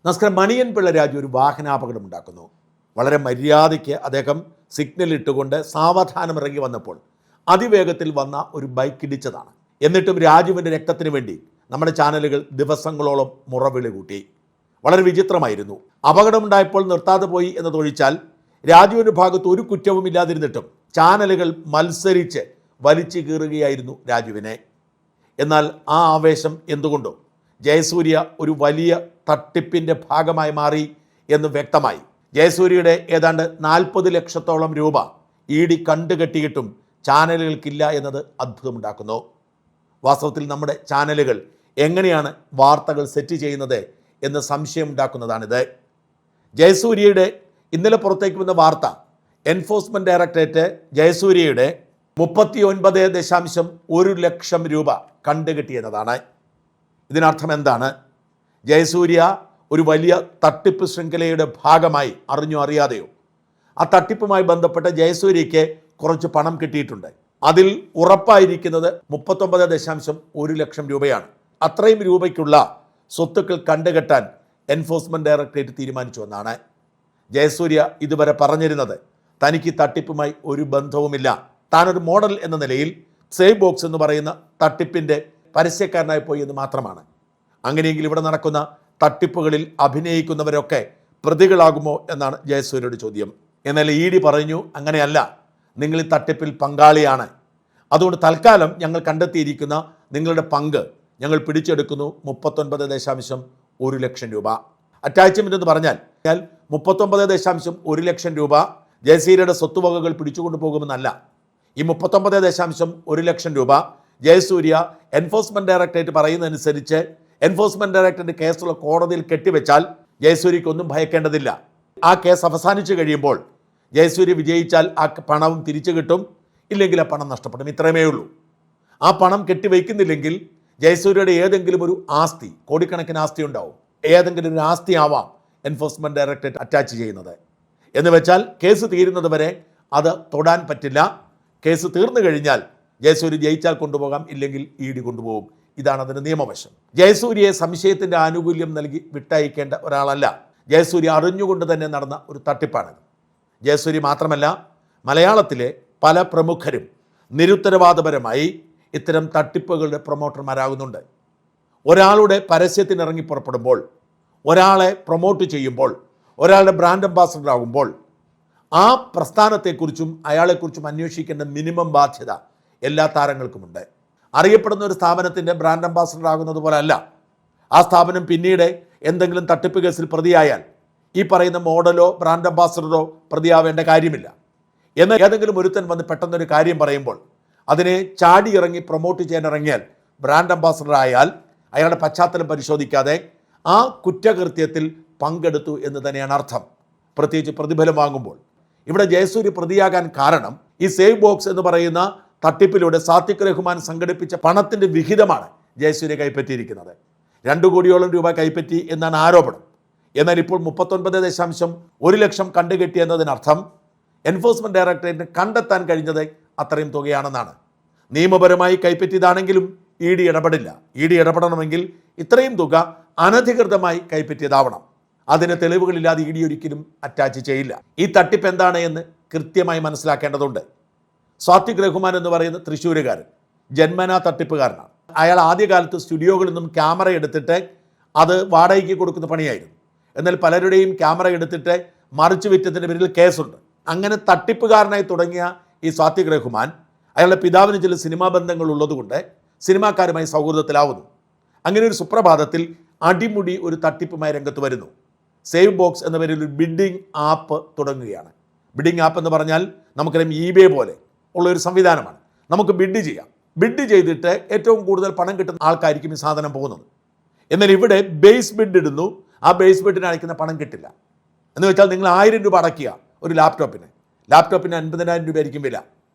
നമസ്കാരം. മണിയൻ പിള്ള രാജു ഒരു വാഹനാപകടം ഉണ്ടാക്കുന്നു. വളരെ മര്യാദയ്ക്ക് അദ്ദേഹം സിഗ്നൽ ഇട്ടുകൊണ്ട് സാവധാനം ഇറങ്ങി വന്നപ്പോൾ അതിവേഗത്തിൽ വന്ന ഒരു ബൈക്ക് ഇടിച്ചതാണ്. എന്നിട്ടും രാജുവിൻ്റെ രക്തത്തിന് വേണ്ടി നമ്മുടെ ചാനലുകൾ ദിവസങ്ങളോളം മുറവിളി കൂട്ടി. വളരെ വിചിത്രമായിരുന്നു. അപകടമുണ്ടായപ്പോൾ നിർത്താതെ പോയി എന്നതൊഴിച്ചാൽ രാജുവിൻ്റെ ഭാഗത്ത് ഒരു കുറ്റവും ഇല്ലാതിരുന്നിട്ടും ചാനലുകൾ മത്സരിച്ച് വലിച്ചു കീറുകയായിരുന്നു രാജുവിനെ. എന്നാൽ ആ ആവേശം എന്തുകൊണ്ടോ ജയസൂര്യ ഒരു വലിയ തട്ടിപ്പിൻ്റെ ഭാഗമായി മാറി എന്ന് വ്യക്തമായി. ജയസൂര്യയുടെ ഏതാണ്ട് 40 ലക്ഷത്തോളം രൂപ ED കണ്ടുകെട്ടിയിട്ടും ചാനലുകൾക്കില്ല എന്നത് അത്ഭുതമുണ്ടാക്കുന്നു. വാസ്തവത്തിൽ നമ്മുടെ ചാനലുകൾ എങ്ങനെയാണ് വാർത്തകൾ സെറ്റ് ചെയ്യുന്നത് എന്ന് സംശയമുണ്ടാക്കുന്നതാണിത്. ജയസൂര്യയുടെ ഇന്നലെ പുറത്തേക്ക് വന്ന വാർത്ത എൻഫോഴ്സ്മെൻറ്റ് ഡയറക്ടറേറ്റ് ജയസൂര്യയുടെ 39.1 ലക്ഷം രൂപ കണ്ടുകെട്ടിയെന്നതാണ്. ഇതിനർത്ഥം എന്താണ്? ജയസൂര്യ ഒരു വലിയ തട്ടിപ്പ് ശൃംഖലയുടെ ഭാഗമായി അറിഞ്ഞോ അറിയാതെയോ ആ തട്ടിപ്പുമായി ബന്ധപ്പെട്ട ജയസൂര്യയ്ക്ക് കുറച്ച് പണം കിട്ടിയിട്ടുണ്ട്. അതിൽ ഉറപ്പായിരിക്കുന്നത് 39.1 ലക്ഷം രൂപയാണ്. അത്രയും രൂപയ്ക്കുള്ള സ്വത്തുക്കൾ കണ്ടുകെട്ടാൻ എൻഫോഴ്സ്മെൻറ്റ് ഡയറക്ടറേറ്റ് തീരുമാനിച്ചു എന്നാണ്. ജയസൂര്യ ഇതുവരെ പറഞ്ഞിരുന്നത് തനിക്ക് തട്ടിപ്പുമായി ഒരു ബന്ധവുമില്ല, താനൊരു മോഡൽ എന്ന നിലയിൽ സേവ് ബോക്സ് എന്ന് പറയുന്ന തട്ടിപ്പിൻ്റെ പരസ്യക്കാരനായി പോയി എന്ന് മാത്രമാണ്. അങ്ങനെയെങ്കിൽ ഇവിടെ നടക്കുന്ന തട്ടിപ്പുകളിൽ അഭിനയിക്കുന്നവരൊക്കെ പ്രതികളാകുമോ എന്നാണ് ജയസൂര്യയുടെ ചോദ്യം. എന്നാൽ ED പറഞ്ഞു, അങ്ങനെയല്ല, നിങ്ങൾ ഈ തട്ടിപ്പിൽ പങ്കാളിയാണ്. അതുകൊണ്ട് തൽക്കാലം ഞങ്ങൾ കണ്ടെത്തിയിരിക്കുന്ന നിങ്ങളുടെ പങ്ക് ഞങ്ങൾ പിടിച്ചെടുക്കുന്നു 39.1 ലക്ഷം രൂപ. അറ്റാച്ച്മെൻ്റ് എന്ന് പറഞ്ഞാൽ 39.1 ലക്ഷം രൂപ ജയസൂര്യയുടെ സ്വത്തുവകകൾ പിടിച്ചുകൊണ്ടു പോകുമെന്നല്ല. ഈ 39.1 ലക്ഷം രൂപ ജയസൂര്യ എൻഫോഴ്സ്മെൻറ്റ് ഡയറക്ടറേറ്റ് പറയുന്നതനുസരിച്ച് എൻഫോഴ്സ്മെൻറ്റ് ഡയറക്ടറേറ്റ് കേസുള്ള കോടതിയിൽ കെട്ടിവെച്ചാൽ ജയസൂര്യയ്ക്ക് ഒന്നും ഭയക്കേണ്ടതില്ല. ആ കേസ് അവസാനിച്ചു കഴിയുമ്പോൾ ജയസൂര്യ വിജയിച്ചാൽ ആ പണവും തിരിച്ചു കിട്ടും, ഇല്ലെങ്കിൽ ആ പണം നഷ്ടപ്പെടും. ഇത്രമേ ഉള്ളൂ. ആ പണം കെട്ടിവെക്കുന്നില്ലെങ്കിൽ ജയസൂര്യയുടെ ഏതെങ്കിലും ഒരു ആസ്തി, കോടിക്കണക്കിന് ആസ്തി ഉണ്ടാവും, ഏതെങ്കിലും ഒരു ആസ്തി ആവാം എൻഫോഴ്സ്മെൻറ്റ് ഡയറക്ടറേറ്റ് അറ്റാച്ച് ചെയ്യുന്നത്. എന്ന് വെച്ചാൽ കേസ് തീരുന്നത് വരെ അത് തൊടാൻ പറ്റില്ല. കേസ് തീർന്നു കഴിഞ്ഞാൽ ജയസൂര്യ ജയിച്ചാൽ കൊണ്ടുപോകാം, ഇല്ലെങ്കിൽ ED കൊണ്ടുപോകും. ഇതാണ് അതിൻ്റെ നിയമവശം. ജയസൂര്യയെ സംശയത്തിൻ്റെ ആനുകൂല്യം നൽകി വിട്ടയക്കേണ്ട ഒരാളല്ല. ജയസൂര്യ അറിഞ്ഞുകൊണ്ട് തന്നെ നടന്ന ഒരു തട്ടിപ്പാണിത്. ജയസൂര്യ മാത്രമല്ല, മലയാളത്തിലെ പല പ്രമുഖരും നിരുത്തരവാദപരമായി ഇത്തരം തട്ടിപ്പുകളുടെ പ്രൊമോട്ടർമാരാകുന്നുണ്ട്. ഒരാളുടെ പരസ്യത്തിനിറങ്ങി പുറപ്പെടുമ്പോൾ, ഒരാളെ പ്രൊമോട്ട് ചെയ്യുമ്പോൾ, ഒരാളുടെ ബ്രാൻഡ് അംബാസഡർ ആകുമ്പോൾ ആ പ്രസ്ഥാനത്തെക്കുറിച്ചും അയാളെക്കുറിച്ചും അന്വേഷിക്കേണ്ട മിനിമം ബാധ്യത എല്ലാ താരങ്ങൾക്കുമുണ്ട്. അറിയപ്പെടുന്ന ഒരു സ്ഥാപനത്തിൻ്റെ ബ്രാൻഡ് അംബാസഡർ ആകുന്നത് പോലെ അല്ല. ആ സ്ഥാപനം പിന്നീട് എന്തെങ്കിലും തട്ടിപ്പ് കേസിൽ പ്രതിയായാൽ ഈ പറയുന്ന മോഡലോ ബ്രാൻഡ് അംബാസഡറോ പ്രതിയാവേണ്ട കാര്യമില്ല. എന്നാൽ ഏതെങ്കിലും ഒരുത്തൻ വന്ന് പെട്ടെന്നൊരു കാര്യം പറയുമ്പോൾ അതിനെ ചാടി ഇറങ്ങി പ്രൊമോട്ട് ചെയ്യാൻ ഇറങ്ങിയാൽ ബ്രാൻഡ് അംബാസഡർ ആയാൽ അയാളുടെ പശ്ചാത്തലം പരിശോധിക്കാതെ ആ കുറ്റകൃത്യത്തിൽ പങ്കെടുത്തു എന്ന് തന്നെയാണ് അർത്ഥം, പ്രത്യേകിച്ച് പ്രതിഫലം വാങ്ങുമ്പോൾ. ഇവിടെ ജയസൂര്യ പ്രതിയാകാൻ കാരണം ഈ സേവ് ബോക്സ് എന്ന് പറയുന്ന തട്ടിപ്പിലൂടെ സാത്തിക് റഹ്മാൻ സംഘടിപ്പിച്ച പണത്തിൻ്റെ വിഹിതമാണ് ജയസൂര്യ കൈപ്പറ്റിയിരിക്കുന്നത്. 2 കോടിയോളം രൂപ കൈപ്പറ്റി എന്നാണ് ആരോപണം. എന്നാൽ ഇപ്പോൾ 39.1 ലക്ഷം കണ്ടുകെട്ടി എന്നതിനർത്ഥം എൻഫോഴ്സ്മെൻറ്റ് ഡയറക്ടറേറ്റിന് കണ്ടെത്താൻ കഴിഞ്ഞത് അത്രയും തുകയാണെന്നാണ്. നിയമപരമായി കൈപ്പറ്റിയതാണെങ്കിലും ED ഇടപെടില്ല. ED ഇടപെടണമെങ്കിൽ ഇത്രയും തുക അനധികൃതമായി കൈപ്പറ്റിയതാവണം. അതിന് തെളിവുകളില്ലാതെ ED ഒരിക്കലും അറ്റാച്ച് ചെയ്യില്ല. ഈ തട്ടിപ്പ് എന്താണ് എന്ന് കൃത്യമായി മനസ്സിലാക്കേണ്ടതുണ്ട്. സാത്തിക് റഹ്മാൻ എന്ന് പറയുന്ന തൃശ്ശൂരുകാരൻ ജന്മനാ തട്ടിപ്പുകാരനാണ്. അയാൾ ആദ്യകാലത്ത് സ്റ്റുഡിയോകളിൽ നിന്നും ക്യാമറ എടുത്തിട്ട് അത് വാടകയ്ക്ക് കൊടുക്കുന്ന പണിയായിരുന്നു. എന്നാൽ പലരുടെയും ക്യാമറ എടുത്തിട്ട് മറിച്ചു വിറ്റതിൻ്റെ പേരിൽ കേസുണ്ട്. അങ്ങനെ തട്ടിപ്പുകാരനായി തുടങ്ങിയ ഈ സാത്തിക് റഹ്മാൻ അയാളുടെ പിതാവിന് ചില സിനിമാ ബന്ധങ്ങൾ ഉള്ളതുകൊണ്ട് സിനിമാക്കാരുമായി സൗഹൃദത്തിലാവുന്നു. അങ്ങനെ ഒരു സുപ്രഭാതത്തിൽ അടിമുടി ഒരു തട്ടിപ്പുമായി രംഗത്ത് വരുന്നു. സേവ് ബോക്സ് എന്ന പേരിൽ ഒരു ബിഡിംഗ് ആപ്പ് തുടങ്ങുകയാണ്. ബിഡിംഗ് ആപ്പ് എന്ന് പറഞ്ഞാൽ നമുക്കറിയാം eBay പോലെ ഉള്ള ഒരു സംവിധാനമാണ്. നമുക്ക് ബിഡ് ചെയ്യാം. ബിഡ് ചെയ്തിട്ട് ഏറ്റവും കൂടുതൽ പണം കിട്ടുന്ന ആൾക്കായിരിക്കും ഈ സാധനം പോകുന്നത്. എന്നാൽ ഇവിടെ ബേസ് ബിഡ് ഇടുന്നു. ആ ബേസ് ബിഡിന് അയക്കുന്ന പണം കിട്ടില്ല. എന്ന് വെച്ചാൽ നിങ്ങൾ 1000 രൂപ അടയ്ക്കുക ഒരു ലാപ്ടോപ്പിന് 50,000 രൂപയായിരിക്കും വില.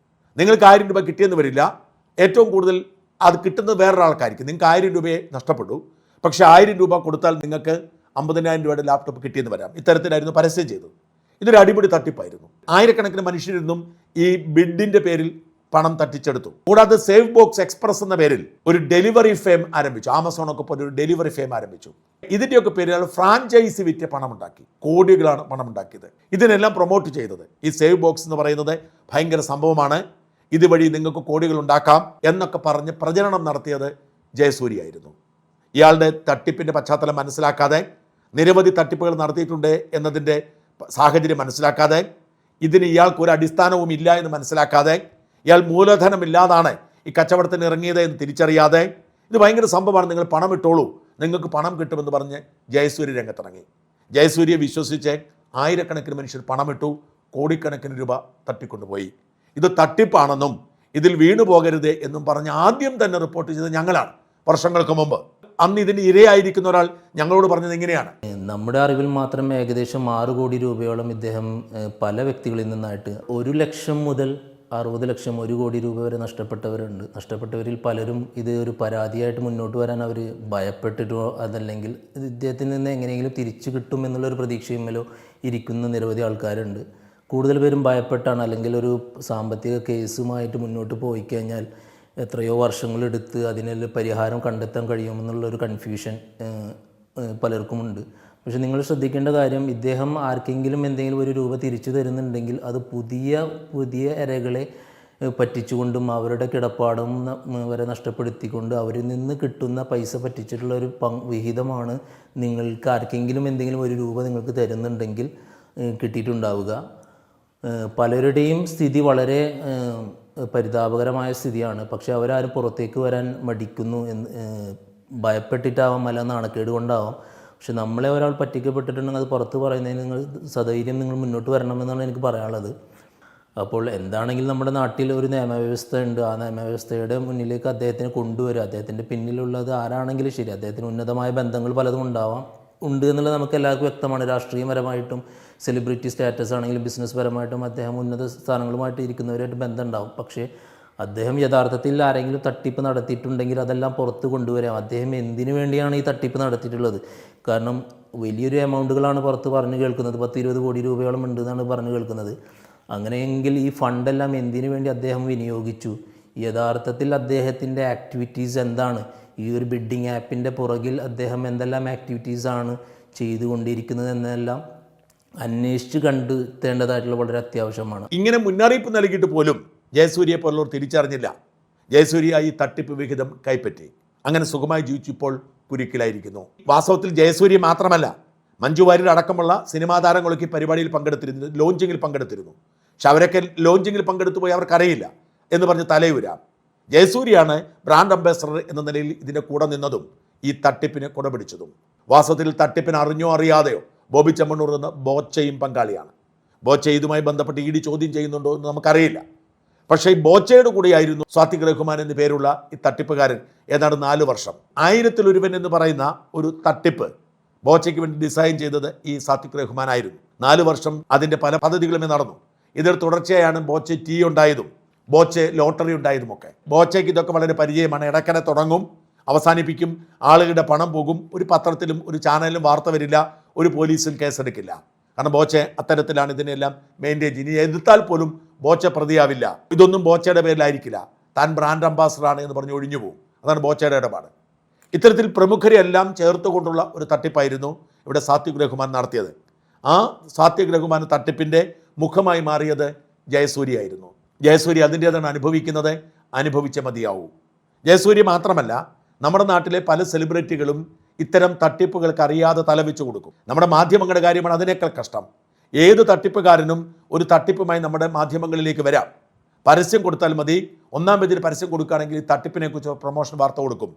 നിങ്ങൾക്ക് 1000 രൂപ കിട്ടിയെന്ന് വരില്ല. ഏറ്റവും കൂടുതൽ അത് കിട്ടുന്നത് വേറൊരാൾക്കായിരിക്കും. നിങ്ങൾക്ക് 1000 രൂപയെ നഷ്ടപ്പെട്ടു. പക്ഷേ 1000 രൂപ കൊടുത്താൽ നിങ്ങൾക്ക് 50,000 രൂപയുടെ ലാപ്ടോപ്പ് കിട്ടിയെന്ന് വരാം. ഇത്തരത്തിലായിരുന്നു പരസ്യം ചെയ്തത്. ഇതൊരു അടിപൊളി തട്ടിപ്പായിരുന്നു. ആയിരക്കണക്കിന് മനുഷ്യരിന്നും ഈ ബിഡിൻ്റെ പേരിൽ പണം തട്ടിച്ചെടുത്തു. കൂടാതെ സേവ് ബോക്സ് എക്സ്പ്രസ് എന്ന പേരിൽ ഒരു ഡെലിവറി ഫേം ആരംഭിച്ചു. ആമസോണൊക്കെ പോലെ ഒരു ഡെലിവറി ഫേം ആരംഭിച്ചു. ഇതിൻ്റെയൊക്കെ പേരിൽ ഫ്രാഞ്ചൈസി വിറ്റ് പണമുണ്ടാക്കി. കോടികളാണ് പണമുണ്ടാക്കിയത്. ഇതിനെല്ലാം പ്രൊമോട്ട് ചെയ്തത് ഈ സേവ് ബോക്സ് എന്ന് പറയുന്നത് ഭയങ്കര സംഭവമാണ്, ഇതുവഴി നിങ്ങൾക്ക് കോടികൾ ഉണ്ടാക്കാം എന്നൊക്കെ പറഞ്ഞ് പ്രചരണം നടത്തിയത് ജയസൂര്യയായിരുന്നു. ഇയാളുടെ തട്ടിപ്പിൻ്റെ പശ്ചാത്തലം മനസ്സിലാക്കാതെ, നിരവധി തട്ടിപ്പുകൾ നടത്തിയിട്ടുണ്ട് എന്നതിൻ്റെ സാഹചര്യം മനസ്സിലാക്കാതെ, ഇതിന് ഇയാൾക്ക് ഒരു അടിസ്ഥാനവും ഇല്ല എന്ന് മനസ്സിലാക്കാതെ, ഇയാൾ മൂലധനമില്ലാതാണ് ഈ കച്ചവടത്തിന് ഇറങ്ങിയത് എന്ന് തിരിച്ചറിയാതെ, ഇത് ഭയങ്കര സംഭവമാണ്, നിങ്ങൾ പണം ഇട്ടോളൂ, നിങ്ങൾക്ക് പണം കിട്ടുമെന്ന് പറഞ്ഞ് ജയസൂര്യ രംഗത്തിറങ്ങി. ജയസൂര്യയെ വിശ്വസിച്ച് ആയിരക്കണക്കിന് മനുഷ്യർ പണമിട്ടു, കോടിക്കണക്കിന് രൂപ തട്ടിക്കൊണ്ടുപോയി. ഇത് തട്ടിപ്പാണെന്നും ഇതിൽ വീണു പോകരുത് എന്നും പറഞ്ഞ് ആദ്യം തന്നെ റിപ്പോർട്ട് ചെയ്തത് ഞങ്ങളാണ്. വർഷങ്ങൾക്ക് മുമ്പ് അന്ന് ഇതിന് ഇരയായിരിക്കുന്ന ഒരാൾ ഞങ്ങളോട് പറഞ്ഞത് ഇങ്ങനെയാണ്. നമ്മുടെ അറിവിൽ മാത്രം ഏകദേശം 6 കോടി രൂപയോളം ഇദ്ദേഹം പല വ്യക്തികളിൽ നിന്നായിട്ട് 1 ലക്ഷം മുതൽ 60 ലക്ഷം 1 കോടി രൂപ വരെ നഷ്ടപ്പെട്ടവരുണ്ട്. നഷ്ടപ്പെട്ടവരിൽ പലരും ഇത് ഒരു പരാതിയായിട്ട് മുന്നോട്ട് വരാൻ അവർ ഭയപ്പെട്ടിട്ടോ അതല്ലെങ്കിൽ ഇദ്ദേഹത്തിൽ നിന്ന് എങ്ങനെയെങ്കിലും തിരിച്ചു കിട്ടും എന്നുള്ളൊരു പ്രതീക്ഷയുമല്ലോ ഇരിക്കുന്ന നിരവധി ആൾക്കാരുണ്ട്. കൂടുതൽ പേരും ഭയപ്പെട്ടാണ്, അല്ലെങ്കിൽ ഒരു സാമ്പത്തിക കേസുമായിട്ട് മുന്നോട്ട് പോയി കഴിഞ്ഞാൽ എത്രയോ വർഷങ്ങളെടുത്ത് അതിനുള്ള പരിഹാരം കണ്ടെത്താൻ കഴിയുമെന്നുള്ളൊരു കൺഫ്യൂഷൻ പലർക്കുമുണ്ട്. പക്ഷെ നിങ്ങൾ ശ്രദ്ധിക്കേണ്ട കാര്യം, ഇദ്ദേഹം ആർക്കെങ്കിലും എന്തെങ്കിലും 1 രൂപ തിരിച്ചു തരുന്നുണ്ടെങ്കിൽ അത് പുതിയ ഇരകളെ പറ്റിച്ചുകൊണ്ടും അവരുടെ കിടപ്പാടം വരെ നഷ്ടപ്പെടുത്തിക്കൊണ്ട് അവരിൽ നിന്ന് കിട്ടുന്ന പൈസ പറ്റിച്ചിട്ടുള്ള ഒരു വിഹിതമാണ് നിങ്ങൾക്ക് ആർക്കെങ്കിലും എന്തെങ്കിലും 1 രൂപ നിങ്ങൾക്ക് തരുന്നുണ്ടെങ്കിൽ കിട്ടിയിട്ടുണ്ടാവുക. പലരുടെയും സ്ഥിതി വളരെ പരിതാപകരമായ സ്ഥിതിയാണ്. പക്ഷെ അവരാരും പുറത്തേക്ക് വരാൻ മടിക്കുന്നു എന്ന് ഭയപ്പെട്ടിട്ടാവാം, അല്ല നാണക്കേട് കൊണ്ടാവാം. പക്ഷെ നമ്മളെ ഒരാൾ പറ്റിക്കപ്പെട്ടിട്ടുണ്ടെങ്കിൽ അത് പുറത്ത് പറയുന്നതിന് നിങ്ങൾ സധൈര്യം നിങ്ങൾ മുന്നോട്ട് വരണമെന്നാണ് എനിക്ക് പറയാനുള്ളത്. അപ്പോൾ എന്താണെങ്കിലും നമ്മുടെ നാട്ടിൽ ഒരു നിയമവ്യവസ്ഥ ഉണ്ട്. ആ നിയമവ്യവസ്ഥയുടെ മുന്നിലേക്ക് അദ്ദേഹത്തിനെ കൊണ്ടുവരിക. അദ്ദേഹത്തിൻ്റെ പിന്നിലുള്ളത് ആരാണെങ്കിലും ശരി, അദ്ദേഹത്തിന് ഉന്നതമായ ബന്ധങ്ങൾ പലതും ഉണ്ട് എന്നുള്ളത് നമുക്ക് എല്ലാവർക്കും വ്യക്തമാണ്. രാഷ്ട്രീയപരമായിട്ടും സെലിബ്രിറ്റി സ്റ്റാറ്റസ് ആണെങ്കിലും ബിസിനസ് പരമായിട്ടും അദ്ദേഹം ഉന്നത സ്ഥാനങ്ങളുമായിട്ട് ഇരിക്കുന്നവരായിട്ട് ബന്ധം ഉണ്ടാവും. പക്ഷേ അദ്ദേഹം യഥാർത്ഥത്തിൽ ആരെങ്കിലും തട്ടിപ്പ് നടത്തിയിട്ടുണ്ടെങ്കിൽ അതെല്ലാം പുറത്ത് കൊണ്ടുവരാം. അദ്ദേഹം എന്തിനു വേണ്ടിയാണ് ഈ തട്ടിപ്പ് നടത്തിയിട്ടുള്ളത്? കാരണം വലിയൊരു എമൗണ്ടുകളാണ് പുറത്ത് പറഞ്ഞു കേൾക്കുന്നത്. 10-20 കോടി രൂപയോളം ഉണ്ടെന്നാണ് പറഞ്ഞു കേൾക്കുന്നത്. അങ്ങനെയെങ്കിൽ ഈ ഫണ്ടെല്ലാം എന്തിനു വേണ്ടി അദ്ദേഹം വിനിയോഗിച്ചു? യഥാർത്ഥത്തിൽ അദ്ദേഹത്തിൻ്റെ ആക്ടിവിറ്റീസ് എന്താണ്? ഈ ഒരു ബിഡ്ഡിംഗ് ആപ്പിൻ്റെ പുറകിൽ അദ്ദേഹം എന്തെല്ലാം ആക്ടിവിറ്റീസാണ് ചെയ്തുകൊണ്ടിരിക്കുന്നത് എന്നെല്ലാം അന്വേഷിച്ച് കണ്ടെത്തേണ്ടതായിട്ടുള്ള വളരെ അത്യാവശ്യമാണ്. ഇങ്ങനെ മുന്നറിയിപ്പ് നൽകിയിട്ട് പോലും ജയസൂര്യയെ പോലുള്ളവർ തിരിച്ചറിഞ്ഞില്ല. ജയസൂര്യ ഈ തട്ടിപ്പ് വിഹിതം കൈപ്പറ്റി അങ്ങനെ സുഖമായി ജീവിച്ചിപ്പോൾ കുരുക്കിലായിരിക്കുന്നു. വാസ്തവത്തിൽ ജയസൂര്യ മാത്രമല്ല, മഞ്ജു വാര്യർ അടക്കമുള്ള സിനിമാ താരങ്ങളൊക്കെ ഈ പരിപാടിയിൽ പങ്കെടുത്തിരുന്നു, ലോഞ്ചിങ്ങിൽ പങ്കെടുത്തിരുന്നു. പക്ഷെ അവരൊക്കെ ലോഞ്ചിങ്ങിൽ പങ്കെടുത്തു പോയി അവർക്കറിയില്ല എന്ന് പറഞ്ഞ് തലയുരാം. ജയസൂര്യയാണ് ബ്രാൻഡ് അംബാസഡർ എന്ന നിലയിൽ ഇതിൻ്റെ കൂടെ നിന്നതും ഈ തട്ടിപ്പിന് കുടപിടിച്ചതും. വാസ്തവത്തിൽ തട്ടിപ്പിന് അറിഞ്ഞോ അറിയാതെയോ ബോബി ചെമ്മണ്ണൂർ എന്ന ബോച്ചയും പങ്കാളിയാണ്. ബോച്ച ഇതുമായി ബന്ധപ്പെട്ട് ഇഡി ചോദ്യം ചെയ്യുന്നുണ്ടോ എന്ന് നമുക്കറിയില്ല. പക്ഷേ ഈ ബോച്ചയുടെ കൂടെയായിരുന്നു സാത്വിക് റഹ്മാൻ എന്ന പേരുള്ള ഈ തട്ടിപ്പുകാരൻ ഏതാണ്ട് 4 വർഷം. 1000-1 എന്ന് പറയുന്ന ഒരു തട്ടിപ്പ് ബോച്ചയ്ക്ക് വേണ്ടി ഡിസൈൻ ചെയ്തത് ഈ സാത്വിക് റഹ്മാൻ ആയിരുന്നു. 4 വർഷം അതിൻ്റെ പല പദ്ധതികളുമേ നടന്നു. ഇതിൽ തുടർച്ചയായാണ് ബോച്ച ടീ ഉണ്ടായതും ബോച്ചെ ലോട്ടറി ഉണ്ടായതുമൊക്കെ. ബോച്ചയ്ക്ക് ഇതൊക്കെ വളരെ പരിചയമാണ്. ഇടയ്ക്കിടെ തുടങ്ങും, അവസാനിപ്പിക്കും, ആളുകളുടെ പണം പോകും, ഒരു പത്രത്തിലും ഒരു ചാനലിലും വാർത്ത വരില്ല, ഒരു പോലീസും കേസെടുക്കില്ല. കാരണം ബോച്ചെ അത്തരത്തിലാണ് ഇതിനെല്ലാം മെയിൻറ്റെയിൻ. ഇനി എതിർത്താൽ പോലും ബോച്ച പ്രതിയാവില്ല. ഇതൊന്നും ബോച്ചയുടെ പേരിലായിരിക്കില്ല, താൻ ബ്രാൻഡ് അംബാസഡറാണ് എന്ന് പറഞ്ഞ് ഒഴിഞ്ഞു പോകും. അതാണ് ബോച്ചയുടെ ഇടപാട്. ഇത്തരത്തിൽ പ്രമുഖരെല്ലാം ചേർത്തുകൊണ്ടുള്ള ഒരു തട്ടിപ്പായിരുന്നു ഇവിടെ സാത്വിക് റഹ്മാൻ നടത്തിയത്. ആ സാത്വിക് റഹ്മാൻ തട്ടിപ്പിൻ്റെ മുഖമായി മാറിയത് ജയസൂര്യയായിരുന്നു. ജയസൂര്യ അതിൻ്റേതാണ് അനുഭവിക്കുന്നത്, അനുഭവിച്ച മതിയാവൂ. ജയസൂര്യ മാത്രമല്ല, നമ്മുടെ നാട്ടിലെ പല സെലിബ്രിറ്റികളും ഇത്തരം തട്ടിപ്പുകൾക്ക് അറിയാതെ തലവെച്ച് കൊടുക്കും. നമ്മുടെ മാധ്യമങ്ങളുടെ കാര്യമാണ് അതിനേക്കാൾ കഷ്ടം. ഏത് തട്ടിപ്പുകാരനും ഒരു തട്ടിപ്പുമായി നമ്മുടെ മാധ്യമങ്ങളിലേക്ക് വരാം. പരസ്യം കൊടുത്താൽ മതി. 1-ാം പേജിൽ പരസ്യം കൊടുക്കുകയാണെങ്കിൽ ഈ തട്ടിപ്പിനെക്കുറിച്ച് പ്രൊമോഷൻ വാർത്ത കൊടുക്കും.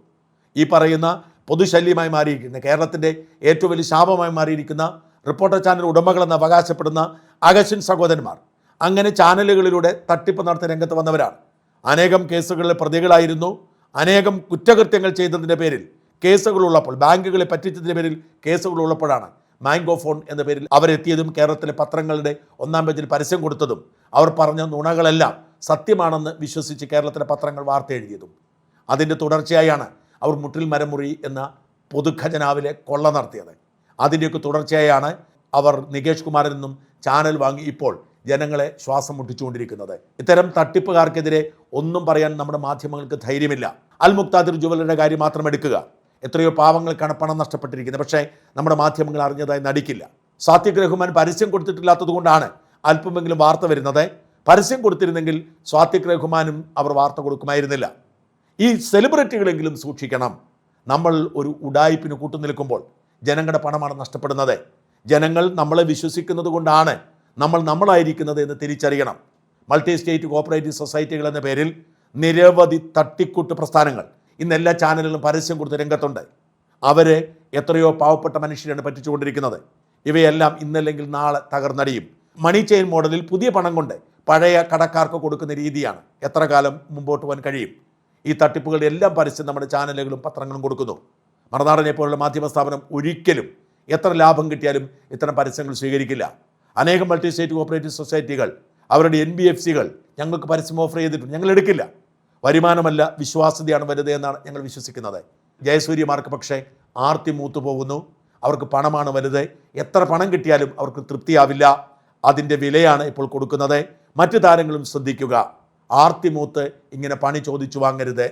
ഈ പറയുന്ന പൊതുശല്യമായി മാറിയിരിക്കുന്ന, കേരളത്തിൻ്റെ ഏറ്റവും വലിയ ശാപമായി മാറിയിരിക്കുന്ന റിപ്പോർട്ടർ ചാനൽ ഉടമകളെന്ന് അവകാശപ്പെടുന്ന അഗസ്റ്റിൻ സഹോദരന്മാർ അങ്ങനെ ചാനലുകളിലൂടെ തട്ടിപ്പ് നടത്തി രംഗത്ത് വന്നവരാണ്. അനേകം കേസുകളിലെ പ്രതികളായിരുന്നു. അനേകം കുറ്റകൃത്യങ്ങൾ ചെയ്തതിൻ്റെ പേരിൽ കേസുകളുള്ളപ്പോൾ, ബാങ്കുകളെ പറ്റിച്ചതിൻ്റെ പേരിൽ കേസുകളുള്ളപ്പോഴാണ് മാംഗോ ഫോൺ എന്ന പേരിൽ അവരെത്തിയതും കേരളത്തിലെ പത്രങ്ങളുടെ 1-ാം പേജിൽ പരസ്യം കൊടുത്തതും അവർ പറഞ്ഞ നുണകളെല്ലാം സത്യമാണെന്ന് വിശ്വസിച്ച് കേരളത്തിലെ പത്രങ്ങൾ വാർത്ത എഴുതിയതും. അതിൻ്റെ തുടർച്ചയായാണ് അവർ മുട്ടിൽ മരമുറി എന്ന പൊതുഖജനാവിലെ കൊള്ള നടത്തിയത്. അതിൻ്റെയൊക്കെ തുടർച്ചയായാണ് അവർ നികേഷ് കുമാറിൽ നിന്നും ചാനൽ വാങ്ങി ഇപ്പോൾ ജനങ്ങളെ ശ്വാസം മുട്ടിച്ചുകൊണ്ടിരിക്കുന്നത്. ഇത്തരം തട്ടിപ്പുകാർക്കെതിരെ ഒന്നും പറയാൻ നമ്മുടെ മാധ്യമങ്ങൾക്ക് ധൈര്യമില്ല. അൽ മുക്താദിർ ജുവലറിയുടെ കാര്യം മാത്രം എടുക്കുക. എത്രയോ പാവങ്ങൾക്കാണ് പണം നഷ്ടപ്പെട്ടിരിക്കുന്നത്. പക്ഷേ നമ്മുടെ മാധ്യമങ്ങൾ അറിഞ്ഞതായി നടിക്കില്ല. സാത്വിക് റഹ്മാൻ പരസ്യം കൊടുത്തിട്ടില്ലാത്തത് കൊണ്ടാണ് അല്പമെങ്കിലും വാർത്ത വരുന്നത്. പരസ്യം കൊടുത്തിരുന്നെങ്കിൽ സാത്വിക് റഹ്മാനും അവർ വാർത്ത കൊടുക്കുമായിരുന്നില്ല. ഈ സെലിബ്രിറ്റികളെങ്കിലും സൂക്ഷിക്കണം. നമ്മൾ ഒരു ഉഡായിപ്പിന് കൂട്ടുനിൽക്കുമ്പോൾ ജനങ്ങളുടെ പണമാണ് നഷ്ടപ്പെടുന്നത്. ജനങ്ങൾ നമ്മളെ വിശ്വസിക്കുന്നത് കൊണ്ടാണ് നമ്മൾ നമ്മളായിരിക്കുന്നത് എന്ന് തിരിച്ചറിയണം. മൾട്ടി സ്റ്റേറ്റ് കോപ്പറേറ്റീവ് സൊസൈറ്റികൾ എന്ന പേരിൽ നിരവധി തട്ടിക്കൂട്ട് പ്രസ്ഥാനങ്ങൾ ഇന്ന് എല്ലാ ചാനലുകളും പരസ്യം കൊടുത്ത് രംഗത്തുണ്ട്. അവരെ എത്രയോ പാവപ്പെട്ട മനുഷ്യരാണ് പറ്റിച്ചുകൊണ്ടിരിക്കുന്നത്. ഇവയെല്ലാം ഇന്നല്ലെങ്കിൽ നാളെ തകർന്നടിയും. മണി ചെയിൻ മോഡലിൽ പുതിയ പണം കൊണ്ട് പഴയ കടക്കാർക്ക് കൊടുക്കുന്ന രീതിയാണ് എത്ര കാലം മുമ്പോട്ട് പോകാൻ കഴിയും? ഈ തട്ടിപ്പുകളുടെ എല്ലാം പരസ്യം നമ്മുടെ ചാനലുകളും പത്രങ്ങളും കൊടുക്കുന്നു. മറുനാടനെ പോലുള്ള മാധ്യമ സ്ഥാപനം ഒരിക്കലും എത്ര ലാഭം കിട്ടിയാലും ഇത്തരം പരസ്യങ്ങൾ സ്വീകരിക്കില്ല. അനേകം മൾട്ടി സ്റ്റേറ്റ് കോപ്പറേറ്റീവ് സൊസൈറ്റികൾ അവരുടെ NBFCകൾ ഞങ്ങൾക്ക് പരസ്യം ഓഫർ ചെയ്തിട്ടുണ്ട്. ഞങ്ങൾ എടുക്കില്ല. വരുമാനമല്ല വിശ്വാസ്യതയാണ് വലുത് എന്നാണ് ഞങ്ങൾ വിശ്വസിക്കുന്നത്. ജയസൂര്യമാർക്ക് പക്ഷേ ആർത്തി മൂത്തു പോകുന്നു. അവർക്ക് പണമാണ് വലുത്. എത്ര പണം കിട്ടിയാലും അവർക്ക് തൃപ്തിയാവില്ല. അതിൻ്റെ വിലയാണ് ഇപ്പോൾ കൊടുക്കുന്നത്. മറ്റു താരങ്ങളും ശ്രദ്ധിക്കുക. ആർത്തി മൂത്ത് ഇങ്ങനെ പണി ചോദിച്ചു വാങ്ങരുത്.